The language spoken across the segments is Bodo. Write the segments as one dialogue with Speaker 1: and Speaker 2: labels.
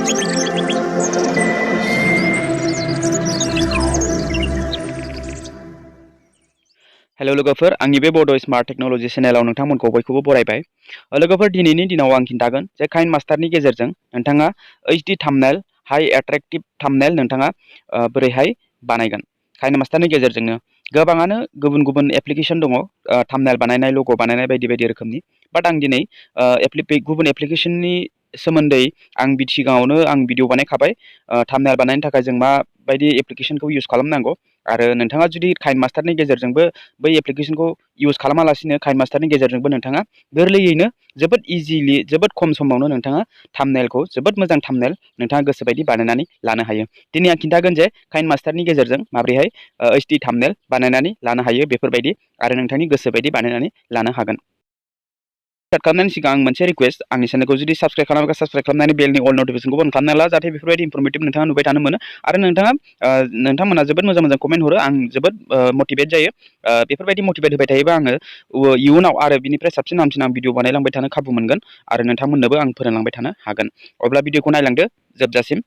Speaker 1: हेलो लोगोफोर, आंनि बे बड स्मार्ट टेक्नोलॉजी चेनेलाव नोंथांमोनखौ बयखौबो बरायबाय। लोगोफोर, दिनैनि दिनाव आं खिन्थागोन जे काइनमास्टारनि गेजेरजों नोंथाङा HD thumbnail, high attractive thumbnail नोंथाङा बोरैहाय बानायगोन। काइनमास्टारनि गेजेरजोंनो गोबाङानो गुबुन गुबुन एप्लिकेशन दङ, थाम्बनेल बानायनाय, लोगो बानायनाय बायदि बायदि रोखोमनि। बाट आं दिनै गुबुन एप्लिकेशननि सोमोन्दै आं सिगाङावनो आं भिडिअ बानायखाबाय। थाम्बनेल बानायनो थाखाय जों माबायदि एप्लिकेशनखौ इउज खालामनांगौ, आरो नोंथाङा जुदि काइनमास्टारनि गेजेरजोंबो बै एप्लिकेशनखौ इउज खालामालासिनो काइनमास्टारनि गेजेरजोंबो नोंथाङा गोरलैयैनो जोबोद इजिलि जोबोद खम समावनो नोंथाङा थाम्बनेलखौ जोबोद मोजां थाम्बनेल नोंथाङा गोसोबायदि बानायनानै लानो हायो। दिनै आं खिन्थागोन जे काइनमास्टारनि गेजेरजों माबोरैहाय HD थाम्बनेल बानायनानै लानो हायो बेफोरबायदि, आरो नोंथांनि गोसोबायदि बानायनानै लानो हागोन। स्टार्ट खालामनायनि सिगां आं मोनसे रिक्वेस्ट, आंनि चेनेलखौ जुदि साबस्क्राइब खालामोबा साबस्क्राइब खालामनानै बेलनि अल नटिफिकेसनखौ अन खालामना ला, जाहाथे बेफोरबायदि इनफरमेटिभ नोंथाङा नुबाय थानो मोनो। आरो नोंथांमोना जोबोद मोजां मोजां कमेन्ट हरो, आं जोबोद मटिभेट जायो। बेफोरबायदि मटिभेट होबाय थायोबा आङो इयुनाव आरो बिनिफ्राय साबसिन हामसिन आं भिडिअ बानायलांबाय थानो खाबु मोनगोन, आरो नोंथांमोननोबो आं फोरोंलांबाय थानो हागोन। अब्ला भिडिअखौ नायलांदो जोबजासिम।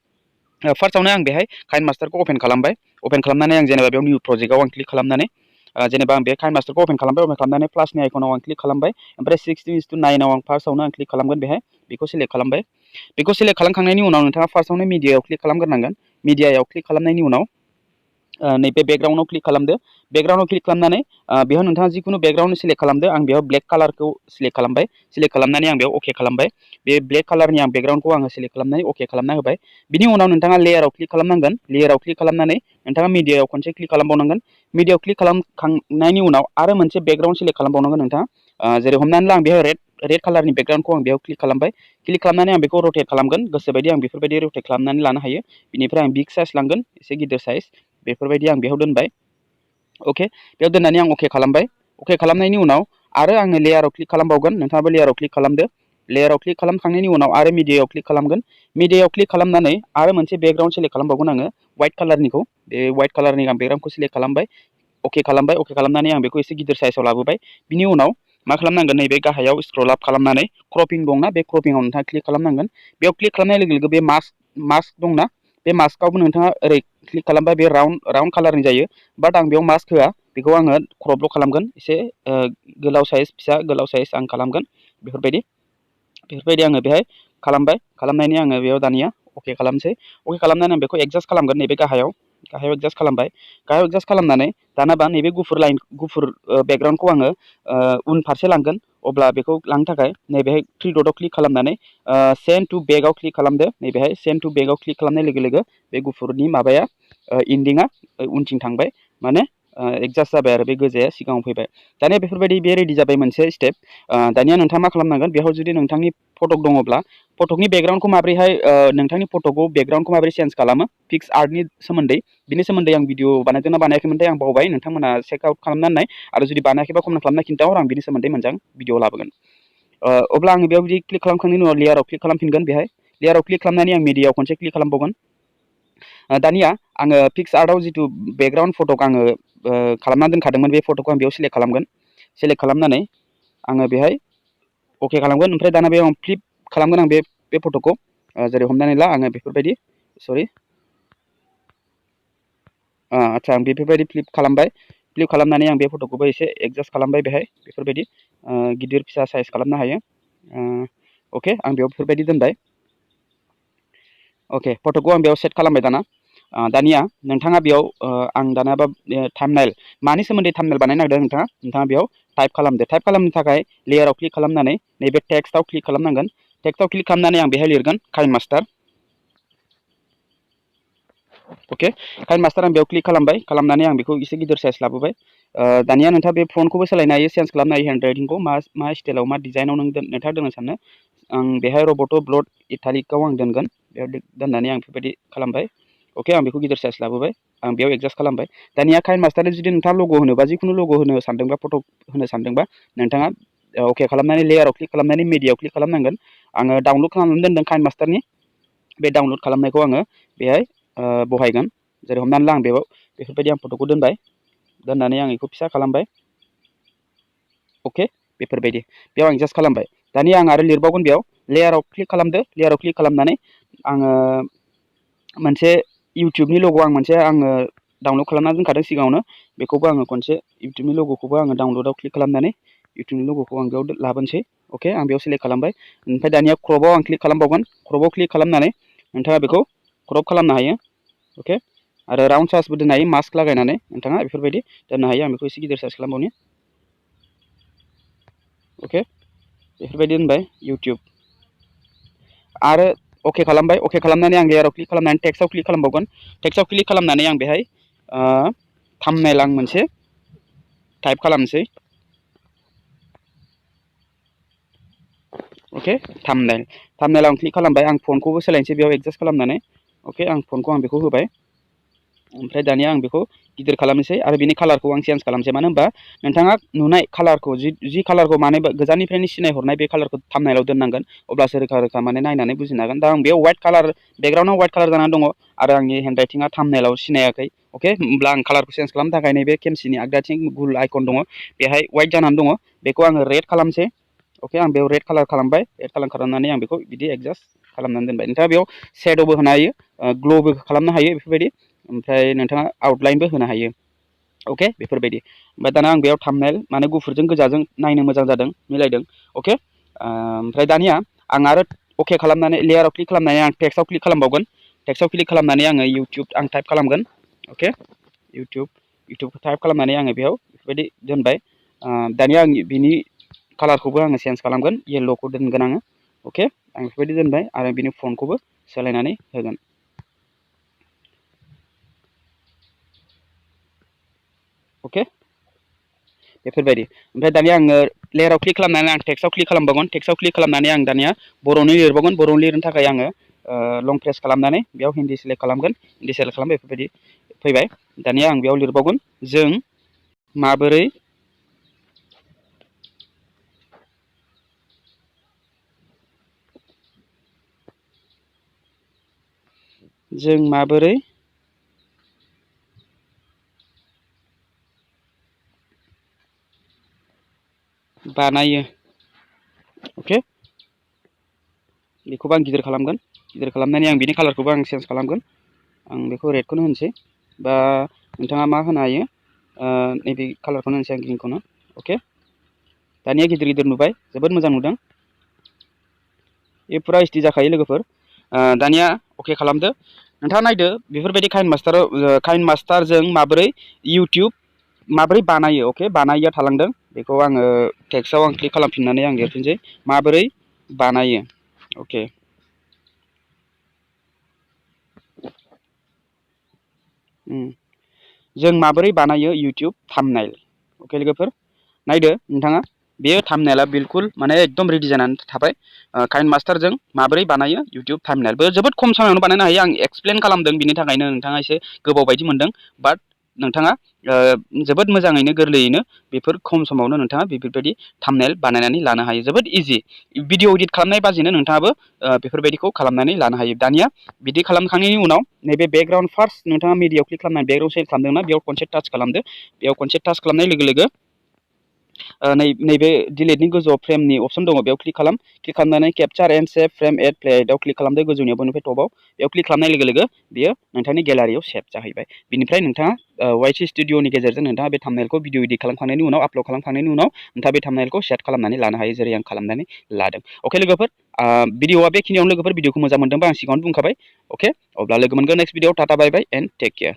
Speaker 1: फार्स्टआवनो आं बेहाय काइनमास्टारखौ अपेन खालामबाय। अपेन खालामनानै आं जेनेबा बेयाव निउ प्रजेक्टआव आं क्लिक खालामनानै जेनेबा आं बे काइनमास्टारखौ अपेन खालामनानै प्लासनि आइकनाव आं क्लिक खालामबाय। ओमफ्राय 16:9 आं फार्स्टआवनो आं क्लिक खालामगोन, बेहाय बेखौ सेलेक्ट खालामबाय। बेखौ सेलेक्ट खालामखांनायनि उनाव नोंथाङा फार्स्टआवनो मिडियायाव क्लिक खालामग्रोनांगोन। मिडियायाव क्लिक खालामनायनि उनाव नैबे बेकग्राउन्डआव क्लिक खालामदो। बेकग्राउन्डआव क्लिक खालामनानै बेयाव नोंथाङा जिखुनु बेकग्राउन्ड सेलेक्ट खालामदो। आं बेयाव ब्लेक कालारखौ सेलेक्ट खालामबाय। सेलेक्ट खालामनानै आं बेयाव अके खालामबाय। बे ब्लेक कालारनि आं बेकग्राउन्डखौ आङो सेलेक्ट खालामनानै अके खालामना होबाय। बिनि उनाव नोंथाङा लेयाराव क्लिक खालामनांगोन। लेयाराव क्लिक खालामनानै नोंथाङा मिडियायाव खनसे क्लिक खालामबावनांगोन। मिडियायाव क्लिक खालामखांनायनि उनाव आरो मोनसे बेकग्राउन्ड सेलेक्ट खालामबावनांगोन नोंथाङा। जेरै हमनानै ला आं बेयाव रेड कालारनि बेकग्राउन्डखौ आं बेयाव क्लिक खालामबाय। क्लिक खालामनानै आं बेखौ रटेट खालामगोन। गोसोबायदि आं बेफोरबायदि रटेट खालामनानै लानो हायो। बिनिफ्राय आं बिग साइज लांगोन, एसे गिदिर साइज बेफोरबायदि आं बेयाव दोनबाय। अके, बेयाव दोननानै आं अके खालामबाय। अके खालामनायनि उनाव आरो आङो लेयाराव क्लिक खालामबावगोन। नोंथाङाबो लेयाराव क्लिक खालामदो। लेयाराव क्लिक खालामखांनायनि उनाव आरो मिडियायाव क्लिक खालामगोन। मिडियायाव क्लिक खालामनानै आरो मोनसे बेकग्राउन्ड सेलेक्ट खालामबावगोन आङो, व्हाइट कालारनिखौ। बे व्हाइट कालारनि आं बेकग्राउन्डखौ सेलेक्ट खालामबाय। अके खालामबाय। अके खालामनानै आं बेखौ एसे गिदिर साइजआव लाबोबाय। बिनि उनाव मा खालामनांगोन, नैबे गाहायाव स्क्रल आप खालामनानै क्रपिं दंना, बे क्रपिंआव नोंथाङा क्लिक खालामनांगोन। बेयाव क्लिक खालामनाय लोगो लोगो बे मास्क दंना, बे मास्कआवबो नोंथाङा ओरै क्लिक खालामबा बे राउन्ड कालारनि जायो। बाट आं बेयाव मास्क होआ, बेखौ आङो क्रपल' खालामगोन। एसे गोलाव साइज, फिसा गोलाव साइज आं खालामगोन। बेफोरबायदि आङो बेहाय खालामबाय। खालामनायनि आङो बेयाव दानिया अके खालामसै। अके खालामनानै आं बेखौ एडजास्ट खालामगोन। नैबे गाहायाव एडजास्ट खालामबाय। गाहायाव एडजास्ट खालामनानै दानाबा नैबे गुफुर बेकग्राउन्डखौ आङो उनफारसे लांगोन। अब्ला बेखौ लांनो थाखाय नैबेहाय थ्रि डटआव क्लिक खालामनानै सेन्ड टु बेकआव क्लिक खालामदो। नैबेहाय सेन्ड टु बेकआव क्लिक खालामनाय लोगो लोगो बे गुफुरनि माबाया इन्डिङा उनथिं थांबाय, माने एडजास्ट जाबाय आरो बे गोजाया सिगाङाव फैबाय। दानिया बेफोरबायदि बे रेडि जाबाय मोनसे स्टेप। दानिया नोंथाङा मा खालामनांगोन, बेयाव जुदि नोंथांनि फटक दङब्ला फटकनि बेकग्राउन्डखौ माबोरैहाय नोंथांनि फटकखौ बेकग्राउन्डखौ माबोरै चेन्ज खालामो, फिक्स आर्टनि बिनि सोमोन्दै आं भिडिअ बानायदोंना बानायाखैमोनथाय आं बावबाय। नोंथांमोना चेक आउट खालामनानै नाय, आरो जुदि बानायाखैबा कमेन्ट खालामना खिन्थाहर, आं बिनि सोमोन्दै मोजां भिडिअ लाबोगोन। अब्ला आङो बेयाव बिदि क्लिक खालामखांनायनि उनाव लेयाराव क्लिक खालामफिनगोन। बेहाय लेयाराव क्लिक खालामनानै आं मिडियायाव खनसे क्लिक खालामबावगोन। दानिया आङो फिक्स आर्टआव जिथु बेकग्राउन्ड फटक आङो खालामना दोनखादोंमोन, बे फटकखौ आं बेयाव सेलेक्ट खालामगोन। सेलेक्ट खालामनानै आङो बेहाय अके खालामगोन। ओमफ्राय दाना बेयाव आं फ्लिप खालामगोन आं बे फटकखौ। जेरै हमनानै ला आङो बेफोरबायदि आदसा आं बेफोरबायदि फ्लिप खालामबाय। फ्लिप खालामनानै आं बे फटकखौबो एसे एडजास्ट खालामबाय। बेहाय बेफोरबायदि गिदिर फिसा साइज खालामनो हायो। अके, आं बेयाव बेफोरबायदि दोनबाय। अके, फटकखौ आं बेयाव सेट खालामबाय। दानिया नोंथाङा बेयाव आं दानाबा थाम्बनेल, मानि सोमोन्दै थाम्बनेल बानायनो नागिरदों नोंथाङा बेयाव टाइप खालामदो। टाइप खालामनो थाखाय लेयाराव क्लिक खालामनानै नैबे टेक्स्टआव क्लिक खालामनांगोन। टेक्स्टआव क्लिक खालामनानै आं बेहाय लिरगोन काइनमास्टार। अके, काइनमास्टार आं बेयाव क्लिक खालामबाय। खालामनानै आं बेखौ एसे गिदिर साइज लाबोबाय। दानिया नोंथाङा बे फन्टखौबो सोलायनो हायो, चेन्ज खालामनो हायो हेन्डराइटिंखौ, मा स्टाइलाव मा डिजाइनाव नोंथाङा दोननो सानो। आं बेहाय रबट' ब्लड इटालिकआव आं दोनगोन। बेयाव दोननानै आं बेफोरबायदि खालामबाय। अके, आं बेखौ गिदिर साइज लाबोबाय। आं बेयाव एडजास्ट खालामबाय। दानिया काइनमास्टारनि जुदि नोंथाङा लग' होनोबा, जिखुनु लग' होनो सानदोंबा, फट' होनो सानदोंबा, नोंथाङा अके खालामनानै लेयाराव क्लिक खालामनानै मिडियायाव क्लिक खालामनांगोन। आङो डाउनलड खालामनानै दोनदों काइनमास्टारनि। बे डाउनलड खालामनायखौ आङो बेहाय बहायगोन। जेरै हमनानै ला आं बेयाव बेफोरबायदि आं फटकखौ दोनबाय। दोननानै आं बेखौ फिसा खालामबाय। अके, बेफोरबायदि बेयाव आं एडजास्ट खालामबाय। दानिया आं आरो लिरबावगोन। बेयाव लेयाराव क्लिक खालामदो। लेयाराव क्लिक खालामनानै आङो मोनसे इउटुबनि लग' आङो डाउनलड खालामना दोनखादों सिगाङावनो बेखौबो आङो खनसे इउटुबनि लग'खौबो आङो डाउनलडआव क्लिक खालामनानै इउटुबनि लग'खौ आं बेयाव लाबोनोसै अके आं बेयाव सेलेक्ट खालामबाय ओमफ्राय दानिया क्रपआव आं क्लिक खालामबावगोन क्रपआव क्लिक खालामनानै नोंथाङा बेखौ क्रप खालामनो हायो अके आरो राउन्ड साइजबो दोननो हायो मास्क लागायनानै नोंथाङा बेफोरबायदि दोननो हायो आं बेखौ एसे गिदिर साइज खालामबावनि अके बेफोरबायदि दोनबाय इउटुब आरो अके खालामबाय अके खालामनानै आं लेयाराव क्लिक खालामनानै टेक्स्टआव क्लिक खालामबावगोन टेक्स्टआव क्लिक खालामनानै आं बेहाय थाम्बनेल आं मोनसे टाइप खालामनोसै अके थाम्बनेल आं क्लिक खालामबाय आं फन्टखौबो सोलायनोसै बेयाव एडजास्ट खालामनानै अके आं फन्टखौ बेखौ होबाय ओमफ्राय दानिया आं बेखौ गिदिर खालामनोसै आरो बिनि कालारखौ आं चेन्ज खालामनोसै मानो होनबा नोंथाङा नुनाय कालारखौ जि कालारखौ माने गोजाननिफ्रायनो सिनायहरनाय बे कालारखौ थाम्बनेलाव दोननांगोन अब्लासो रोखा रोखा माने नायनानै बुजिनो हागोन दा आं बेयाव व्हाइट कालार बेकग्राउन्डआव व्हाइट कालार जानानै दङ आरो आंनि हेन्डराइटिंआ थाम्बनेलाव सिनायाखै अके होमब्ला आं कालारखौ चेन्ज खालामनो थाखाय नैबे केमसिनि आगदाथिं गुल आइकन दङ बेहाय व्हाइट जानानै दङ बेखौ आङो रेड खालामसै अके आं बेयाव रेड कालार खालामबाय रेड कालार खालामनानै आं बेखौ बिदि एडजास्ट खालामनानै दोनबाय नोंथाङा बेयाव शेड'बो होनो हायो ग्ल'बो खालामनो हायो बेफोरबायदि ओमफ्राय नोंथाङा आउटलाइनबो होनो हायो अके बेफोरबायदि ओमफ्राय दाना आं बेयाव थाम्बनेल माने गुफुरजों गोजाजों नायनो मोजां जादों मिलायदों अके ओमफ्राय दानिया आं आरो अके खालामनानै लेयाराव क्लिक खालामनानै आं टेक्स्टआव क्लिक खालामबावगोन टेक्स्टआव क्लिक खालामनानै आङो इउटुब आं टाइप खालामगोन अके इउटुबखौ टाइप खालामनानै आङो बेयाव बेफोरबायदि दोनबाय दानिया आं बिनि कालारखौबो आङो चेन्ज खालामगोन येल्ल'खौ दोनगोन आङो अके आं बेफोरबायदि दोनबाय आरो बिनि फन्टखौबो सोलायनानै होगोन अके बेफोरबायदि ओमफ्राय दानिया आङो लेयाराव क्लिक खालामनानै आं टेक्स्टआव क्लिक खालामबावगोन टेक्स्टआव क्लिक खालामनानै आं दानिया बर'नि लिरबावगोन बर'नि लिरनो थाखाय आङो लं प्रेस खालामनानै बेयाव हिन्दी सेलेक्ट खालामगोन हिन्दी सेलेक्ट खालामबाय बेफोरबायदि फैबाय दानिया आं बेयाव लिरबावगोन जों माबोरै बानायो अके बेखौबो आं गिदिर खालामगोन गिदिर खालामनानै आं बिनि कालारखौबो आं चेन्ज खालामगोन आं बेखौ रेडखौनो होनोसै बा नोंथाङा मा होनो हायो नैबे कालारखौनो होनोसै आं ग्रिनखौनो अके दानिया गिदिर गिदिर नुबाय जोबोद मोजां नुदों बे फुरा HD जाखायो लोगोफोर दानिया अके खालामदो नोंथाङा नायदो बेफोरबायदि काइनमास्टारजों माबोरै इउटुब माबोरै बानायो अके बानायया थालांदों बेखौ आङो टेक्स्टआव आं क्लिक खालामफिननानै आं लिरफिनसै माबोरै बानायो अके जों माबोरै बानायो इउटुब थाम्बनेल अके लोगोफोर नायदो नोंथाङा बेयो थाम्बनेला बिल्कुल माने एकदम रेडि जानानै थाबाय काइनमास्टारजों माबोरै बानायो इउटुब थाम्बनेलबो जोबोद खम समावनो बानायनो हायो आं एक्सप्लेन खालामदों बिनि थाखायनो नोंथाङा एसे गोबाव बायदि मोनदों बाट नोंथाङा जोबोद मोजाङैनो गोरलैयैनो बेफोर खम समावनो नोंथाङा बेफोरबायदि थाम्बनेल बानायनानै लानो हायो जोबोद इजि भिडिअ एडिट खालामनाय बाजिनो नोंथाङाबो बेफोरबायदिखौ खालामनानै लानो हायो दानिया बिदि खालामखांनायनि उनाव नैबे बेकग्राउन्ड फार्स्ट नोंथाङा मिडियाआव क्लिक खालामनानै बेकग्राउन्ड सेलेक्ट खालामदोंना बेयाव खनसे टाच खालामदो बेयाव खनसे टाच खालामनाय लोगो लोगो नैबे डिलेटनि गोजौआव फ्रेमनि अपसन दङ बेयाव क्लिक खालामनानै केपचार एन्ड सेभ फ्रेम एड प्लेआव क्लिक खालामदो गोजौनियाव बयनिफ्राय टपाव बेयाव क्लिक खालामनाय लोगो लोगो बियो नोंथांनि गेलारियाव सेभ जाहैबाय बिनिफ्राय नोंथाङा वाइसि स्टुडिअनि गेजेरजों नोंथाङा बे थाम्बनेलखौ भिडिअ एडिट खालामखांनायनि उनाव आपलड खालामखांनायनि उनाव नोंथाङा बे थाम्बनेलखौ सेट खालामनानै लानो हायो जेरै आं खालामनानै लादों अके लोगोफोर भिडिअआ बेखिनियावनो लोगोफोर भिडिअखौ मोजां मोनदोंबा आं सिगाङावनो बुंखाबाय अके अब्ला लोगो मोनगोन next video tata bye bye and take care